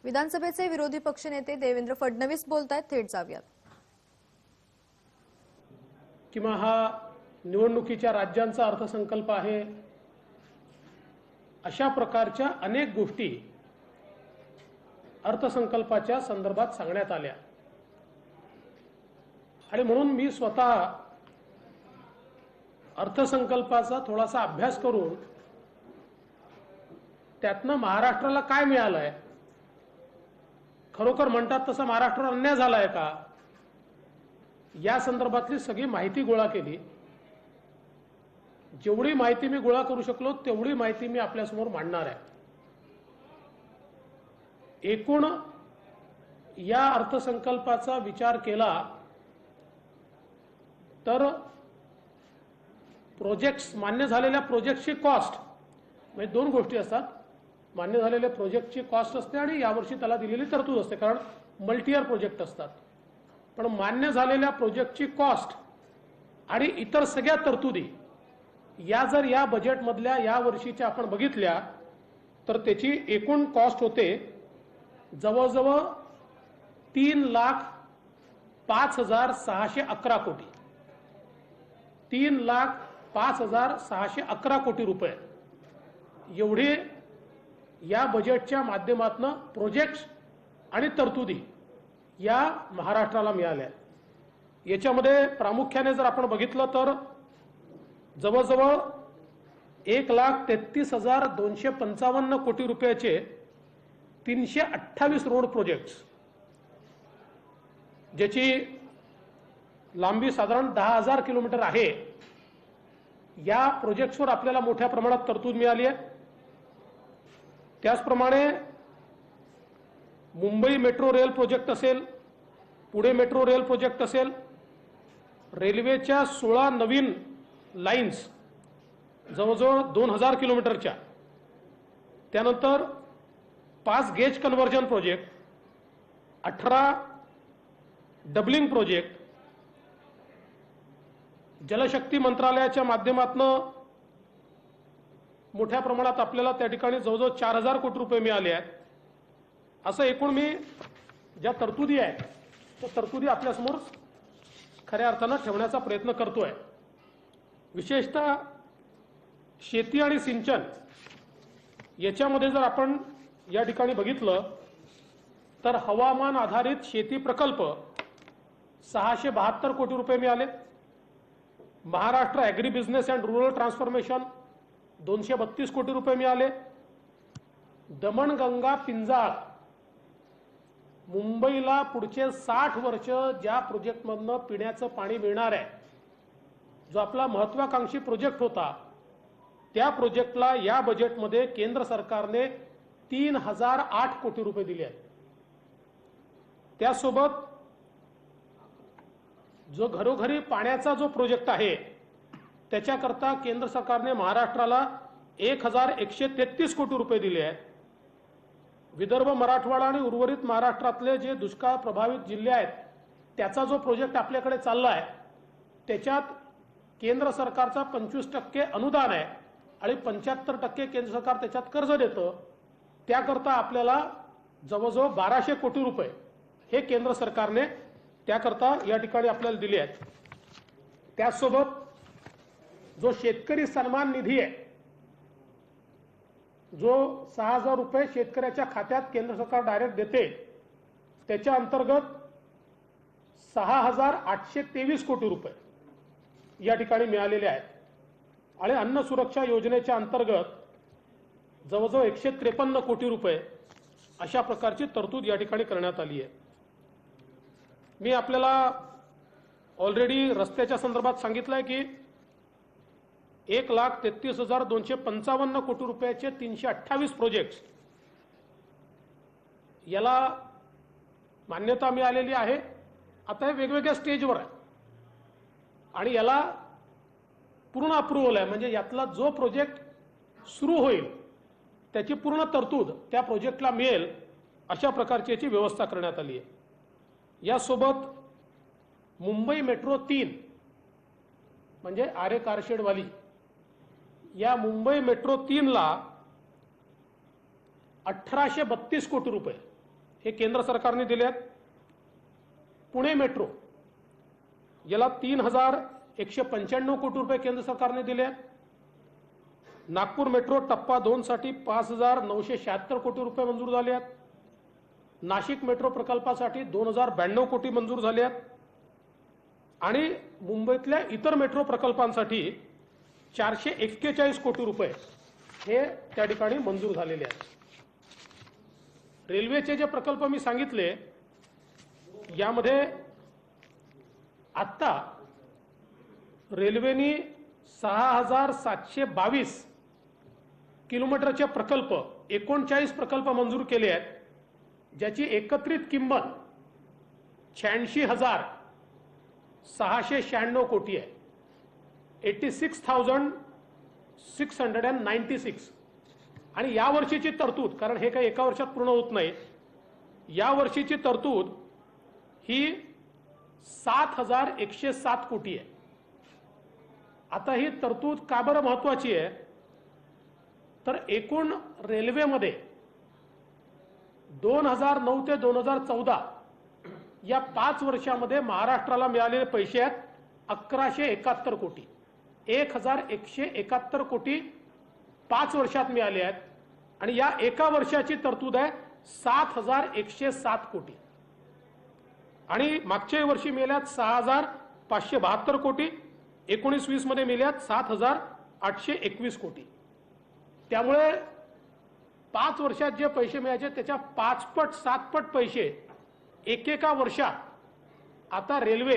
विधानसभेचे विरोधी पक्षनेते देवेंद्र फडणवीस बोलतायत, थेट जाऊयात. किंवा हा निवडणुकीच्या राज्यांचा अर्थसंकल्प आहे, अशा प्रकारच्या अनेक गोष्टी अर्थसंकल्पाच्या संदर्भात सांगण्यात आल्या. आणि म्हणून मी स्वतः अर्थसंकल्पाचा थोडासा अभ्यास करून त्यातनं महाराष्ट्राला काय मिळालंय, खरोखर म्हणतात तसं महाराष्ट्राला अन्याय झालाय का, या संदर्भातली सगळी माहिती गोळा केली. जेवढी माहिती मी गोळा करू शकलो तेवढी माहिती मी आपल्यासमोर मांडणार आहे. एकूण या अर्थसंकल्पाचा विचार केला तर प्रोजेक्ट्स, मान्य झालेल्या प्रोजेक्टची कॉस्ट, म्हणजे दोन गोष्टी असतात. मान्य झालेल्या प्रोजेक्टची कॉस्ट असते आणि यावर्षी त्याला दिलेली तरतूद असते, कारण मल्टी इयर प्रोजेक्ट असतात. पण मान्य झालेल्या प्रोजेक्टची कॉस्ट आणि इतर सगळ्या तरतुदी या जर या बजेटमधल्या या वर्षीच्या आपण बघितल्या तर त्याची एकूण कॉस्ट होते जवळजवळ 3,05,611 कोटी. 3,05,611 कोटी रुपये एवढे या बजेटच्या माध्यमातून प्रोजेक्ट्स आणि तरतुदी या महाराष्ट्राला मिळाल्या. याच्यामध्ये प्रामुख्याने जर आपण बघितलं तर जवळजवळ 1,33,255 कोटी रुपयाचे 328 रोड प्रोजेक्ट्स, ज्याची लांबी साधारण 10,000 किलोमीटर आहे, या प्रोजेक्ट्सवर आपल्याला मोठ्या प्रमाणात तरतूद मिळाली आहे. त्याचप्रमाणे मुंबई मेट्रो रेल प्रोजेक्ट असेल, पुणे मेट्रो रेल प्रोजेक्ट असेल, रेल्वेच्या 16 नवीन लाईन्स जवळजवळ 2,000 किलोमीटरच्या, त्यानंतर 5 gauge conversion project, 18 doubling project, Jal Shakti मंत्रालयाच्या माध्यमातून मोठ्या प्रमाणात आपल्याला त्या ठिकाणी जवळजवळ 4,000 कोटी रुपये मिळाले आहेत. असं एकूण मी ज्या तरतुदी आहेत त्या तरतुदी आपल्यासमोर खऱ्या अर्थानं ठेवण्याचा प्रयत्न करतोय. विशेषतः शेती आणि सिंचन याच्यामध्ये जर आपण या ठिकाणी बघितलं तर हवामान आधारित शेती प्रकल्प 672 कोटी रुपये मिळाले. Maharashtra agri business and rural transformation 232 कोटी रुपये मिळाले. दमणगंगा पिंजाळ मुंबईला पुढचे 60 वर्ष ज्या प्रोजेक्टमधनं पिण्याचं पाणी मिळणार आहे, जो आपला महत्वाकांक्षी प्रोजेक्ट होता, त्या प्रोजेक्टला या बजेटमध्ये केंद्र सरकारने 3,008 कोटी रुपये दिले आहेत. त्यासोबत जो घरोघरी पाण्याचा जो प्रोजेक्ट आहे त्याच्याकरता केंद्र सरकारने महाराष्ट्राला 1,133 कोटी रुपये दिले आहेत. विदर्भ, मराठवाडा आणि उर्वरित महाराष्ट्रातले जे दुष्काळ प्रभावित जिल्हे आहेत त्याचा जो प्रोजेक्ट आपल्याकडे चालला आहे त्याच्यात केंद्र सरकारचा 25% अनुदान आहे आणि 75% केंद्र सरकार त्याच्यात कर्ज देतं. त्याकरता आपल्याला जवळजवळ 1,200 कोटी रुपये हे केंद्र सरकारने त्याकरता या ठिकाणी आपल्याला दिले आहेत. त्यासोबत जो शेतकरी सन्मान निधी आहे, जो 6,000 रुपये शेतकऱ्याच्या खात्यात केंद्र सरकार डायरेक्ट देते, त्याच्या अंतर्गत 6,823 कोटी रुपये या ठिकाणी मिळालेले आहेत. आणि अन्न सुरक्षा योजनेच्या अंतर्गत जवळजवळ 153 कोटी रुपये अशा प्रकारची तरतूद या ठिकाणी करण्यात आली आहे. मी आपल्याला ऑलरेडी रस्त्याच्या संदर्भात सांगितलंय की 1,33,255 कोटी रुपयाचे 328 प्रोजेक्ट्स याला मान्यता मिळालेली आहे. आता हे वेगवेगळ्या स्टेजवर आहे आणि याला पूर्ण अप्रूव्हल आहे, म्हणजे यातला जो प्रोजेक्ट सुरू होईल त्याची पूर्ण तरतूद त्या प्रोजेक्टला मिळेल अशा प्रकारची याची व्यवस्था करण्यात आली आहे. यासोबत मुंबई मेट्रो 3 म्हणजे आरे कारशेडवाली, या मुंबई मेट्रो 3 ला 1832 कोटी रुपये हे केंद्र सरकारने दिले आहेत. पुणे मेट्रो याला 3,195 कोटी रुपये केंद्र सरकारने दिले आहेत. नागपूर मेट्रो टप्पा 2 साठी 5,976 कोटी रुपये मंजूर झाले आहेत. नाशिक मेट्रो प्रकल्पासाठी 2,092 कोटी मंजूर झाले आहेत आणि मुंबईतल्या इतर मेट्रो प्रकल्पांसाठी 441 कोटी रुपये हे त्या ठिकाणी मंजूर झालेले आहेत. रेल्वेचे जे प्रकल्प मी सांगितले यामध्ये आत्ता रेल्वेनी 6,722 किलोमीटरचे प्रकल्प 39 प्रकल्प मंजूर केले आहेत, ज्याची एकत्रित किंमत 86,696 कोटी आहे. 86,696. आणि या वर्षीची तरतूद, कारण हे काही एका वर्षात पूर्ण होत नाही, या वर्षीची तरतूद ही 7,107 कोटी आहे. आता ही तरतूद का बरं महत्वाची आहे, तर एकूण रेल्वेमध्ये 2009 ते 2014 या 5 वर्षामध्ये महाराष्ट्राला मिळालेले पैसे आहेत 1,171 कोटी. 1,171 कोटी 5 वर्षात मिळाले आहेत आणि या एका वर्षाची तरतूद आहे 7,107 कोटी. आणि मागच्या वर्षी मिळाल्यात 6,572 कोटी, 19-20 मध्ये मिळाल्यात 7,821 कोटी. त्यामुळे 5 वर्षात जे पैसे मिळायचे त्याच्या 5 पट 7 पट पैसे एकेका वर्षात आता रेल्वे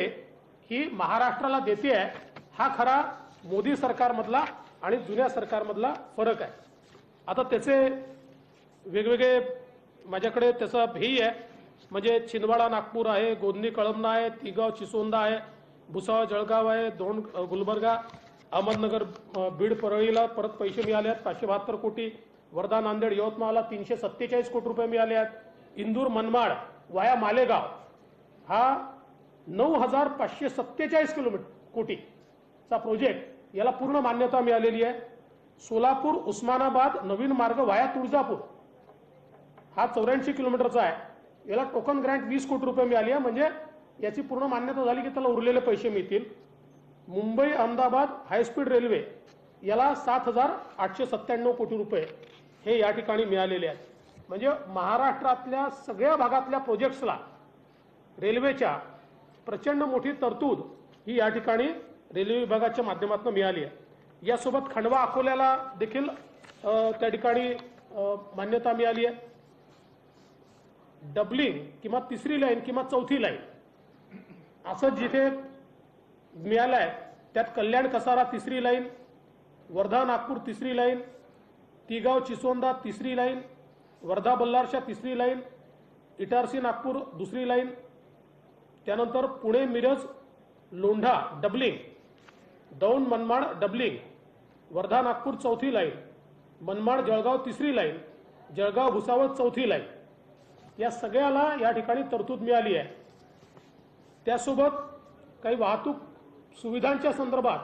ही महाराष्ट्राला देते आहे. हा खरा मोदी सरकारमधला आणि जुन्या सरकारमधला फरक आहे. आता त्याचे वेगवेगळे माझ्याकडे त्याचा ध्येय आहे, म्हणजे छिंदवाडा नागपूर आहे, गोंदणी कळमना आहे, तिगाव चिसोंदा आहे, भुसावळ जळगाव आहे, दोन गुलबर्गा, अहमदनगर बीड परळीला परत पैसे मिळाले आहेत 572 कोटी. वर्धा नांदेड यवतमाळला 347 कोटी रुपये मिळाले आहेत. इंदूर मनमाड वाया मालेगाव हा 9,547 कोटीचा प्रोजेक्ट याला पूर्ण मान्यता मिळालेली आहे. सोलापूर उस्मानाबाद नवीन मार्ग वाया तुळजापूर हा 84 किलोमीटरचा आहे, याला टोकन ग्रँट 20 कोटी रुपये मिळाली आहे, म्हणजे याची पूर्ण मान्यता झाली की त्याला उरलेले पैसे मिळतील. मुंबई अहमदाबाद हायस्पीड रेल्वे याला 7,897 कोटी रुपये हे या ठिकाणी मिळालेले आहेत. म्हणजे महाराष्ट्रातल्या सगळ्या भागातल्या प्रोजेक्ट्सला रेल्वेच्या प्रचंड मोठी तरतूद ही या ठिकाणी रेल्वे विभागाच्या माध्यमातून मिळाली आहे. यासोबत खंडवा अकोल्याला देखील त्या ठिकाणी मान्यता मिळाली आहे. डबलिंग किंवा तिसरी लाईन किंवा चौथी लाईन असं जिथे मिळालं आहे त्यात कल्याण कसारा तिसरी लाईन, वर्धा नागपूर तिसरी लाईन, तिगाव चिसोंदा तिसरी लाईन, वर्धा बल्लारशा तिसरी लाईन, इटारसी नागपूर दुसरी लाईन, त्यानंतर पुणे मिरज लोंढा डबलिंग, दौंड मनमाड डबलिंग, वर्धा नागपूर चौथी लाईन, मनमाड जळगाव तिसरी लाईन, जळगाव भुसावळ चौथी लाईन, या सगळ्याला या ठिकाणी तरतूद मिळाली आहे. त्यासोबत काही वाहतूक सुविधांच्या संदर्भात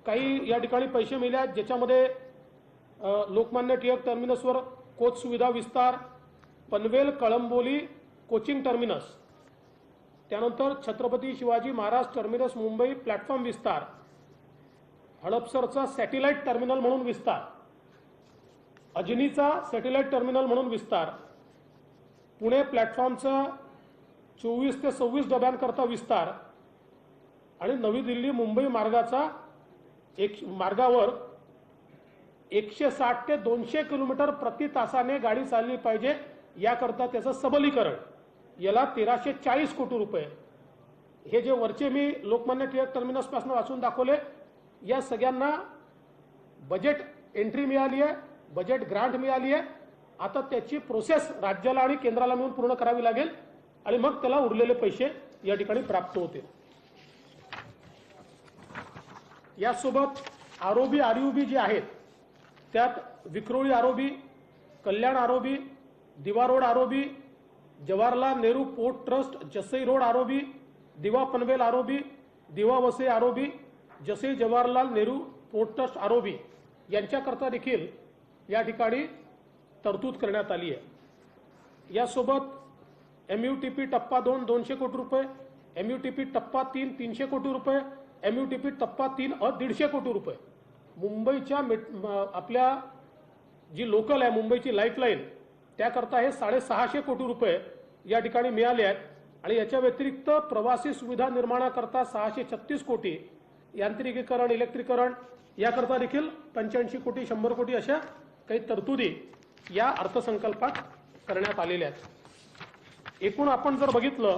काही या ठिकाणी पैसे मिळाले आहेत, ज्याच्यामध्ये लोकमान्य टिळक टर्मिनसवर कोच सुविधा विस्तार, पनवेल कळंबोली कोचिंग टर्मिनस, त्यानंतर छत्रपती शिवाजी महाराज टर्मिनस मुंबई प्लॅटफॉर्म विस्तार, हडपसरचा सॅटेलाइट टर्मिनल म्हणून विस्तार, अजनीचा सॅटेलाइट टर्मिनल म्हणून विस्तार, पुणे प्लॅटफॉर्मचा 24 ते 26 डब्यांकरता विस्तार आणि नवी दिल्ली मुंबई मार्गाचा मार्गावर 160 ते 200 किलोमीटर प्रति तासाने गाडी चालली पाहिजे याकरता त्याचं सबलीकरण, याला 1,340 कोटी रुपये. हे जे वरचे मी लोकमान्य टिळक टर्मिनस पासून वाचून दाखवले या सगळ्यांना बजेट एंट्री मिळाली आहे, बजेट ग्रांट मिळाली आहे. आता त्याची प्रोसेस राज्याला आणि केंद्राला मिळून पूर्ण करावी लागेल आणि मग त्याला उरलेले पैसे या ठिकाणी प्राप्त होतील. यासोबत आरोबी आरयूबी जे आहेत त्यात Vikhroli ROB, Kalyan ROB, Diva road ROB, Jawaharlal Nehru port trust Jasai road ROB, Diva Panvel ROB, Diva Vasai ROB, Jasai Jawaharlal Nehru port trust ROB यांच्याकरता देखील या ठिकाणी तरतूद करण्यात आली आहे. यासोबत MUTP टप्पा 2 200 कोटी रुपये, MUTP टप्पा 3 300 कोटी रुपये, MUTP टप्पा 3 150 कोटी रुपये. मुंबईच्या आपल्या जी लोकल आहे मुंबईची लाईफलाईन त्याकरता हे 650 कोटी रुपये या ठिकाणी मिळाले आहेत. आणि याच्या व्यतिरिक्त प्रवासी सुविधा निर्माणाकरता 636 कोटी, यांत्रिकीकरण इलेक्ट्रिकरण याकरता देखील 85 कोटी 100 कोटी अशा काही तरतुदी या अर्थसंकल्पात करण्यात आलेल्या आहेत. एकूण आपण जर बघितलं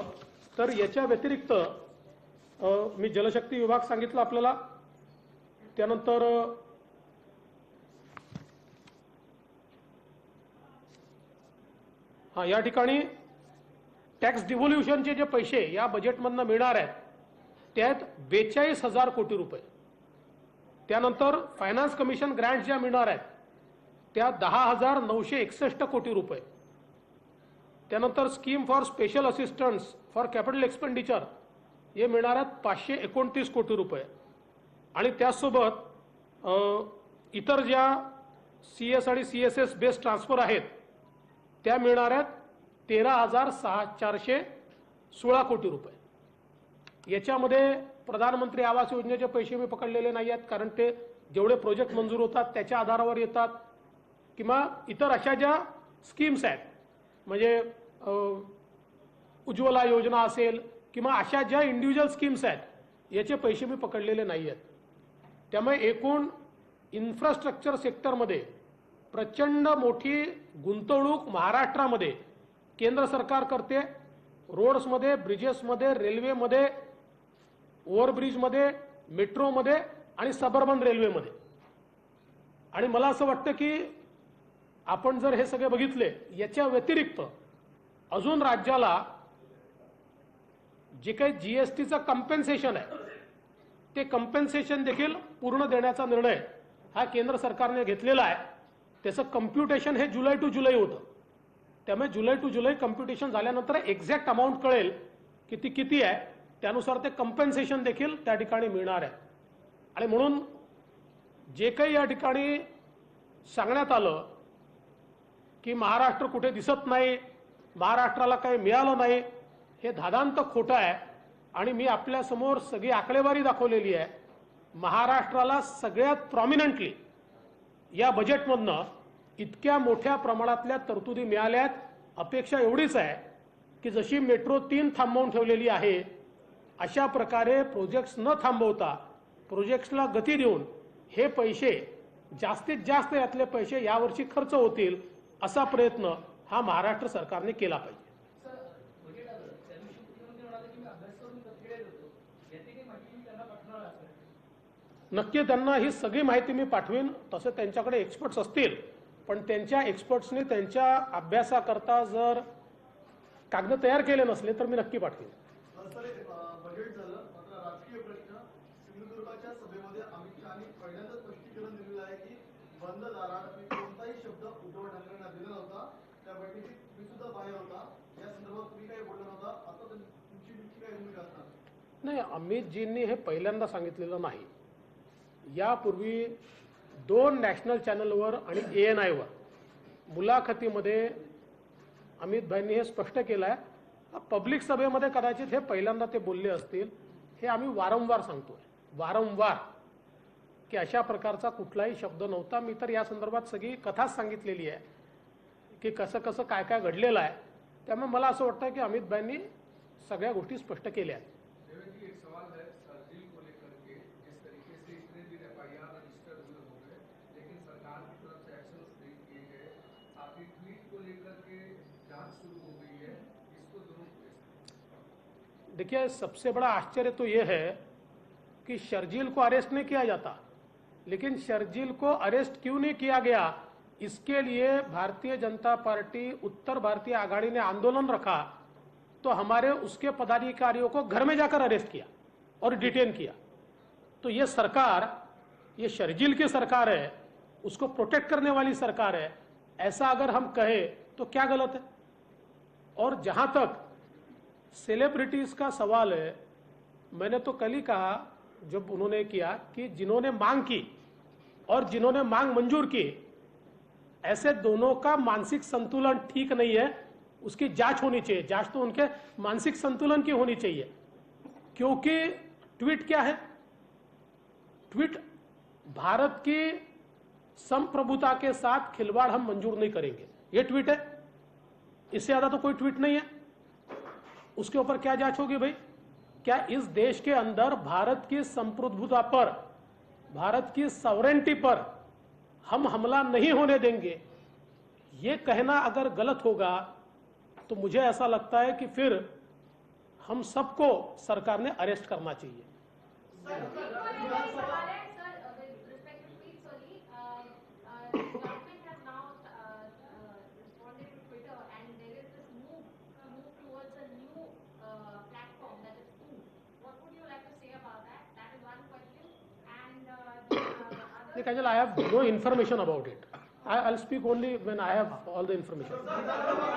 तर याच्या व्यतिरिक्त मी जलशक्ती विभाग सांगितलं आपल्याला, त्यानंतर या ठिकाणी टॅक्स डिव्होल्युशनचे जे पैसे या बजेटमधनं मिळणार आहेत त्यात 42,000 कोटी रुपये. त्यानंतर फायनान्स कमिशन ग्रँट ज्या मिळणार आहेत त्या 10,961 कोटी रुपये. त्यानंतर scheme for special assistance for capital expenditure हे मिळणार आहेत 529 कोटी रुपये. आणि त्यासोबत इतर ज्या CS आणि CSS बेस्ड ट्रान्सफर आहेत त्या मिळणार आहेत 13,416 कोटी रुपये. याच्यामध्ये प्रधानमंत्री आवास योजनेचे पैसे मी पकडलेले नाही आहेत, कारण ते जेवढे प्रोजेक्ट मंजूर होतात त्याच्या आधारावर येतात, किंवा इतर अशा ज्या स्कीम्स आहेत म्हणजे उज्ज्वला योजना असेल किंवा अशा ज्या इंडिव्हिज्युअल स्कीम्स आहेत याचे पैसे मी पकडलेले नाही आहेत. त्यामुळे एकूण इन्फ्रास्ट्रक्चर सेक्टरमध्ये प्रचंड मोठी गुंतवणूक महाराष्ट्रामध्ये केंद्र सरकार करते. रोड्समध्ये, ब्रिजेसमध्ये, रेल्वेमध्ये, ओव्हरब्रिजमध्ये, मेट्रोमध्ये आणि सबअर्बन रेल्वेमध्ये. आणि मला असं वाटतं की आपण जर हे सगळे बघितले याच्या व्यतिरिक्त अजून राज्याला जे काही GSTचं कंपेन्सेशन आहे ते कंपेन्सेशन देखील पूर्ण देण्याचा निर्णय हा केंद्र सरकारने घेतलेला आहे. त्याचं कम्प्युटेशन हे जुलै टू जुलै होतं. त्यामुळे जुलै टू जुलै कम्प्युटेशन झाल्यानंतर एक्झॅक्ट अमाऊंट कळेल की ती किती आहे, त्यानुसार ते कंपेन्सेशन देखील त्या ठिकाणी मिळणार आहे. आणि म्हणून जे काही या ठिकाणी सांगण्यात आलं की महाराष्ट्र कुठे दिसत नाही, महाराष्ट्राला काही मिळालं नाही, हे धादांत खोटं आहे. आणि मी आपल्यासमोर सगळी आकडेवारी दाखवलेली आहे. महाराष्ट्राला सगळ्यात प्रॉमिनंटली या बजेटमधनं इतक्या मोठ्या प्रमाणातल्या तरतुदी मिळाल्यात. अपेक्षा एवढीच आहे की जशी मेट्रो 3 थांबवून ठेवलेली आहे अशा प्रकारे प्रोजेक्ट्स न थांबवता प्रोजेक्ट्सला गती देऊन हे पैसे जास्तीत जास्त यातले पैसे यावर्षी खर्च होतील असा प्रयत्न हा महाराष्ट्र सरकारने केला पाहिजे. नक्की त्यांना ही सगळी माहिती मी पाठवीन. तसं त्यांच्याकडे एक्सपर्ट्स असतील, पण त्यांच्या एक्सपर्ट्सनी त्यांच्या अभ्यासाकरता जर कागद तयार केले नसले तर मी नक्की पाठवीन. बजेट झालं, मात्र राजकीय प्रश्न. सिंधुदुर्गाच्या सभेमध्ये अमित शहानी पहिल्यांदा स्पष्टीकरण दिलेलं आहे की बंद दारात मी कोणताही शब्द उद्धव ठाकरेंना दिला नव्हता. त्या बैठकीत मी सुद्धा बाहेर होता. या संदर्भात तुम्ही काही बोलला नव्हता. आता तुमची काय भूमिका असणार? नाही, अमितजींनी हे पहिल्यांदा सांगितलेलं नाही. यापूर्वी 2 नॅशनल चॅनलवर आणि ANI वर मुलाखतीमध्ये अमितभाईंनी हे स्पष्ट केलं आहे. पब्लिक सभेमध्ये कदाचित हे पहिल्यांदा ते बोलले असतील. हे आम्ही वारंवार सांगतोय, वारंवार, की अशा प्रकारचा कुठलाही शब्द नव्हता. मी तर या संदर्भात सगळी कथाच सांगितलेली आहे की कसं कसं काय काय घडलेलं आहे. त्यामुळे मला असं वाटतं की अमितभाईंनी सगळ्या गोष्टी स्पष्ट केल्या आहेत. देखिए, सबसे बड़ा आश्चर्य तो ये है कि शर्जील को अरेस्ट नहीं किया जाता, लेकिन शर्जील को अरेस्ट क्यों नहीं किया गया, इसके लिए भारतीय जनता पार्टी उत्तर भारतीय आघाड़ी ने आंदोलन रखा तो हमारे उसके पदाधिकारियों को घर में जाकर अरेस्ट किया और डिटेन किया. तो ये सरकार, ये शर्जील की सरकार है, उसको प्रोटेक्ट करने वाली सरकार है. ऐसा अगर हम कहें तो क्या गलत है. और जहां तक सेलिब्रिटीज का सवाल है, मैंने तो कल ही कहा जब उन्होंने किया कि जिन्होंने मांग की और जिन्होंने मांग मंजूर की, ऐसे दोनों का मानसिक संतुलन ठीक नहीं है. उसकी जांच होनी चाहिए। जांच तो उनके मानसिक संतुलन की होनी चाहिए, क्योंकि ट्वीट क्या है? ट्वीट भारत की संप्रभुता के साथ खिलवाड़ हम मंजूर नहीं करेंगे, ये ट्वीट है। इससे ज्यादा तो कोई ट्वीट नहीं है। उसके ऊपर क्या जांच होगी भाई? क्या इस देश के अंदर भारत की संप्रभुता पर, भारत की सॉवरेंटी पर हम हमला नहीं होने देंगे, ये कहना अगर गलत होगा तो मुझे ऐसा लगता है कि फिर हम सबको सरकार ने अरेस्ट करना चाहिए। Kajal, I have no information about it. I'll speak only when I have all the information. विधानसभा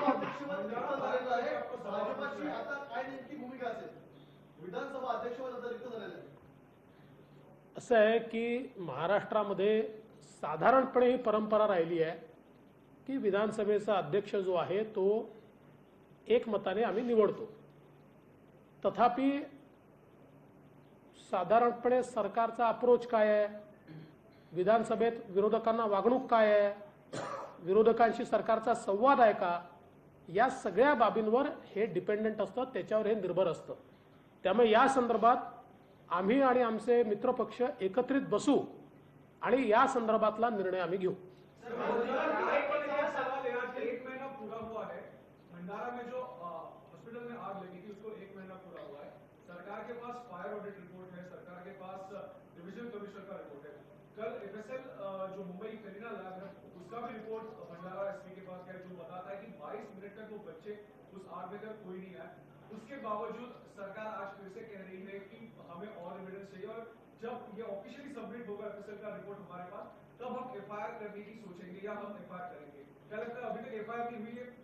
अध्यक्षपद रिक्त झालेलं आहे. भाजपची आता काय नेमकी भूमिका असेल? विधानसभा अध्यक्षपद आता रिक्त झालेलं आहे. असं आहे की महाराष्ट्रामध्ये साधारणपणे ही परंपरा राहिली आहे की विधानसभेचा अध्यक्ष जो आहे तो एकमताने आम्ही निवडतो। तथापि साधारणपणे सरकारचा अप्रोच काय आहे, विधानसभेत विरोधकांना वागणूक काय आहे, विरोधकांशी सरकारचा संवाद आहे का, या सगळ्या बाबींवर हे डिपेंडंट असतं, त्याच्यावर हे निर्भर असतं। त्यामुळे या संदर्भात आम्ही आणि आमचे मित्रपक्ष एकत्रित बसू आणि या संदर्भातला निर्णय आम्ही घेऊ। भंडारा में जो हॉस्पिटल में आग लगी थी उसको 1 महीना पूरा हुआ है। सरकार के पास फायर ऑडिट रिपोर्ट है, सरकार के पास डिविजनल कमिश्नर का रिपोर्ट है। कल एफएसएल जो मुंबई करीना लैब है उसका भी रिपोर्ट भंडारा एसपी के पास है, जो बताता है कि 22 मिनट तक वो बच्चे उस आग में कोई नहीं आया। उसके बावजूद सरकार आज फिर से कह रही है कि हमें और एविडेंस चाहिए, और जब ये ऑफिशियली सबमिट होगा एफएसएल का रिपोर्ट हमारे पास, तब हम एफआईआर करने की सोचेंगे या हम एफआईआर करेंगे। क्या लगता है अभी तक एफआईआर नहीं हुई है?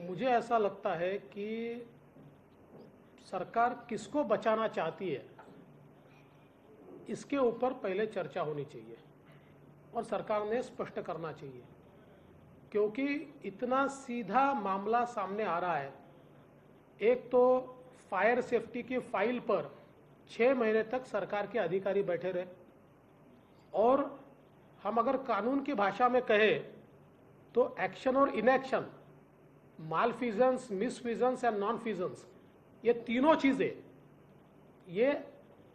मुझे ऐसा लगता है कि सरकार किसको बचाना चाहती है इसके ऊपर पहले चर्चा होनी चाहिए और सरकार ने स्पष्ट करना चाहिए, क्योंकि इतना सीधा मामला सामने आ रहा है। एक तो फायर सेफ्टी की फाइल पर 6 महीने तक सरकार के अधिकारी बैठे रहे, और हम अगर कानून की भाषा में कहें तो एक्शन और इनएक्शन, मालफिजेंस, मिसफिजेंस एंड नॉन फिजेंस, ये तीनों चीजें ये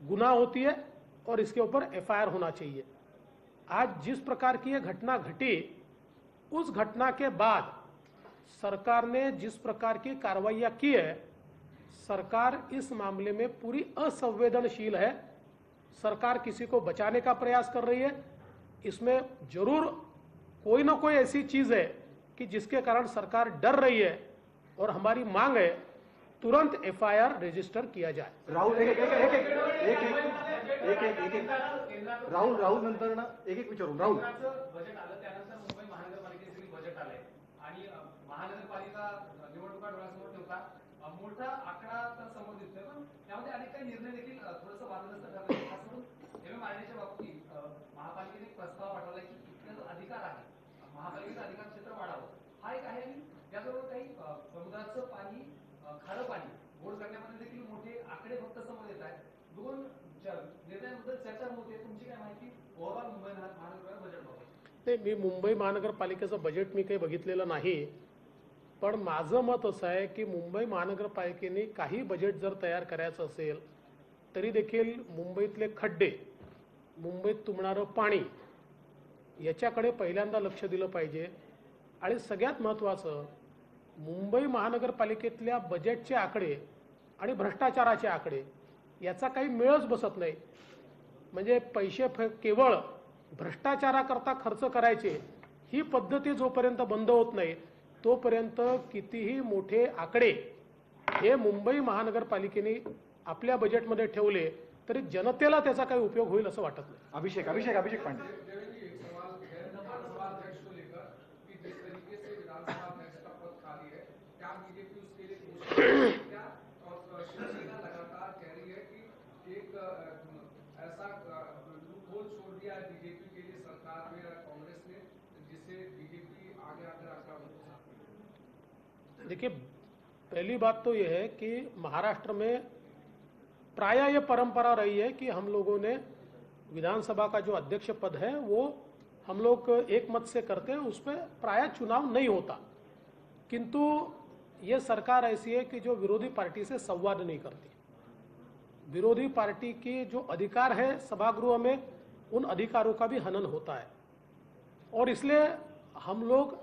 गुनाह होती है और इसके ऊपर एफआईआर होना चाहिए। आज जिस प्रकार की ये घटना घटी, उस घटना के बाद सरकार ने जिस प्रकार की कार्रवाइयां की है, सरकार इस मामले में पूरी असंवेदनशील है। सरकार किसी को बचाने का प्रयास कर रही है। इसमें जरूर कोई ना कोई ऐसी चीज है कि जिसके कारण सरकार डर रही है, और हमारी मांग है तुरंत एफआईआर रजिस्टर किया जाए। राहुल राहुल नंतर ना एक विचारू। राहुल, बजेट आलं त्यानंतर मुंबई महानगरपालिकेचे बजेट आलंय आणि महानगरपालिका निवडणुका डोळ्यासमोर ठेवता मोठा आकडा तर समोर दिसतोय, पण त्यामध्ये अनेक काही निर्णय देखील थोडंसं वादग्रस्त ठरले। खास करून एमएमआरडीच्या बाबतीत महापालिकेने एक प्रस्ताव पाठवला की इतके अधिकार आहे, महापालिकेचं अधिकार क्षेत्र वाढावं, हा एक आहे। आणि याबरोबर काही समुद्राचं पाणी, खारं पाणी गोड करण्यामध्ये देखील मोठे आकडे फक्त समोर येत आहेत। दोन निर्णयांबद्दल चर्चा होते, तुमची काय माहिती ओव्हरऑल मुंबई महानगरपालिका बजेट बाबत? ते मी मुंबई महानगरपालिकेचं बजेट मी काही बघितलेलं नाही, पण माझं मत असं आहे की मुंबई महानगरपालिकेने काही बजेट जर तयार करायचं असेल तरी देखील मुंबईतले खड्डे, मुंबईत तुंबणारं पाणी, याच्याकडे पहिल्यांदा लक्ष दिलं पाहिजे। आणि सगळ्यात महत्त्वाचं, मुंबई महानगरपालिकेतल्या बजेटचे आकडे आणि भ्रष्टाचाराचे आकडे याचा काही मेळच बसत नाही। म्हणजे पैसे केवळ भ्रष्टाचाराकरता खर्च करायचे ही पद्धती जोपर्यंत बंद होत नाही तोपर्यंत कितीही मोठे आकडे हे मुंबई महानगरपालिकेने आपल्या बजेटमध्ये ठेवले तरी जनतेला त्याचा काही उपयोग होईल असं वाटत नाही। अभिषेक पांडे। लगातार कह रही है कि एक ऐसा लूपहोल छोड़ दिया है बीजेपी के लिए सरकार में, कांग्रेस ने, जिससे बीजेपी आगे आकर आक्रामक हो सकती है। देखिए, पहली बात तो यह है कि महाराष्ट्र में प्रायः ये परंपरा रही है कि हम लोगों ने विधानसभा का जो अध्यक्ष पद है वो हम लोग एक मत से करते हैं, उस पर प्रायः चुनाव नहीं होता। किंतु ये सरकार ऐसी है कि जो विरोधी पार्टी से संवाद नहीं करती। विरोधी पार्टी की जो अधिकार है सभागृह में, उन अधिकारों का भी हनन होता है। और इसलिए हम लोग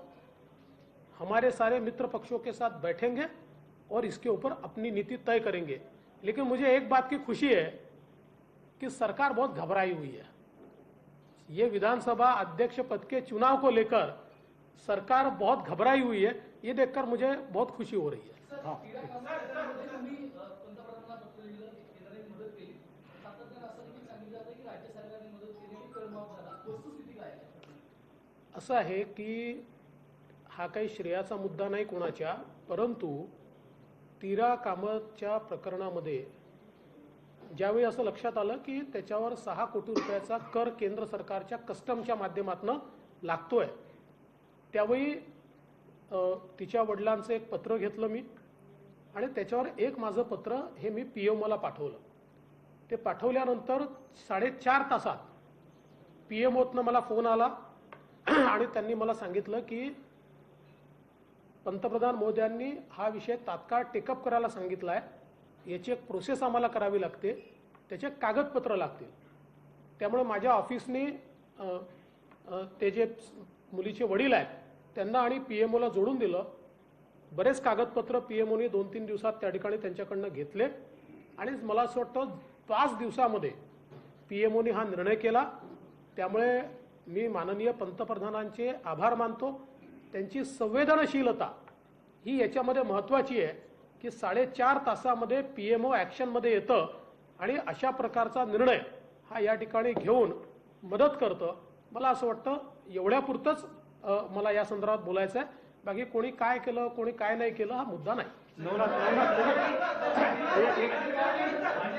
हमारे सारे मित्र पक्षों के साथ बैठेंगे और इसके ऊपर अपनी नीति तय करेंगे। लेकिन मुझे एक बात की खुशी है कि सरकार बहुत घबराई हुई है। ये विधानसभा अध्यक्ष पद के चुनाव को लेकर सरकार बहुत घबराई हुई है, ये देखकर मुझे बहुत खुशी हो रही है। असं आहे की हा काही श्रेयाचा मुद्दा नाही कोणाच्या, परंतु तिरा कामतच्या प्रकरणामध्ये ज्यावेळी असं लक्षात आलं की त्याच्यावर 6 कोटी रुपयाचा कर केंद्र सरकारच्या कस्टमच्या माध्यमातून लागतोय, त्यावेळी तिच्या वडिलांचं एक पत्र घेतलं मी आणि त्याच्यावर एक माझं पत्र हे मी पीएमओला पाठवलं। ते पाठवल्यानंतर 4.5 तासात पीएमओतनं मला फोन आला आणि त्यांनी मला सांगितलं की पंतप्रधान मोदयांनी हा विषय तात्काळ टेकअप करायला सांगितला आहे, याची एक प्रोसेस आम्हाला करावी लागते, त्याचे कागदपत्र लागतील। त्यामुळे माझ्या ऑफिसने ते जे मुलीचे वडील आहेत त्यांना आणि पीएमओला जोडून दिलं। बरेच कागदपत्र पीएमओने 2-3 दिवसात त्या ठिकाणी त्यांच्याकडनं घेतले आणि मला असं वाटतं 5 दिवसामध्ये पीएमओने हा निर्णय केला। त्यामुळे मी माननीय पंतप्रधानांचे आभार मानतो। त्यांची संवेदनशीलता ही याच्यामध्ये महत्त्वाची आहे की 4.5 तासामध्ये पीएमओ ॲक्शनमध्ये येतं आणि अशा प्रकारचा निर्णय हा या ठिकाणी घेऊन मदत करतं। मला असं वाटतं एवढ्यापुरतंच मला या संदर्भात बोलायचं आहे। बाकी कोणी काय केलं कोणी काय नाही केलं हा मुद्दा नाही। नवनाथ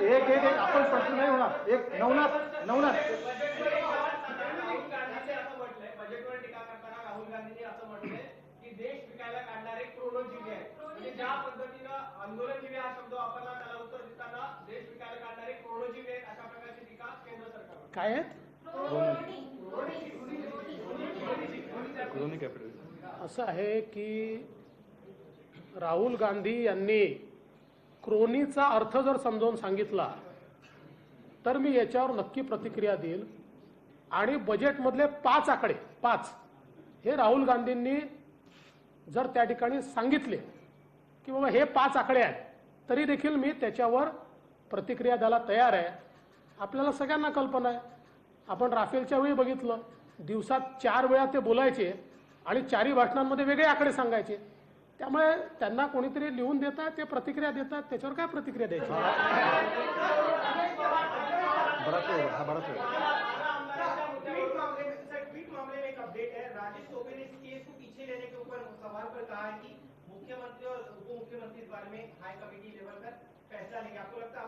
एक आपण प्रश्न नाही होणार। एक नवनाथ बजेटवर टीका करताना राहुल गांधींनी असं म्हटलंय की देश विकायला काढणारे क्रोनोजीवी आहे। म्हणजे ज्या पद्धतीनं आंदोलनजीवी हा शब्द वापरला त्याला उत्तर देताना देश विकायला काढणारे क्रोनोजीवी आहेत अशा प्रकारची टीका केंद्र सरकार काय आहेत असं आहे की राहुल गांधी यांनी क्रोनीचा अर्थ जर समजावून सांगितला तर मी याच्यावर नक्की प्रतिक्रिया देईल। आणि बजेटमधले 5 आकडे 5 हे राहुल गांधींनी जर त्या ठिकाणी सांगितले की बाबा हे 5 आकडे आहेत तरी देखील मी त्याच्यावर प्रतिक्रिया द्यायला तयार आहे। आपल्याला सगळ्यांना कल्पना आहे, आपण राफेलच्या वेळी बघितलं, दिवसात 4 वेळा ते बोलायचे आणि 4ही भाषणांमध्ये वेगळे आकडे सांगायचे। त्यामुळे त्यांना कोणीतरी लिहून देतात, ते प्रतिक्रिया देतात, त्याच्यावर काय प्रतिक्रिया द्यायची। ट्वीट मामले में एक अपडेट है। राजेश टोपे ने इस केस को पीछे लेने के ऊपर सवाल पर कहा है कि मुख्यमंत्री और उप मुख्यमंत्री इस बारे में हाई कमेटी लेवल पर फैसला लेंगे। आपको लगता है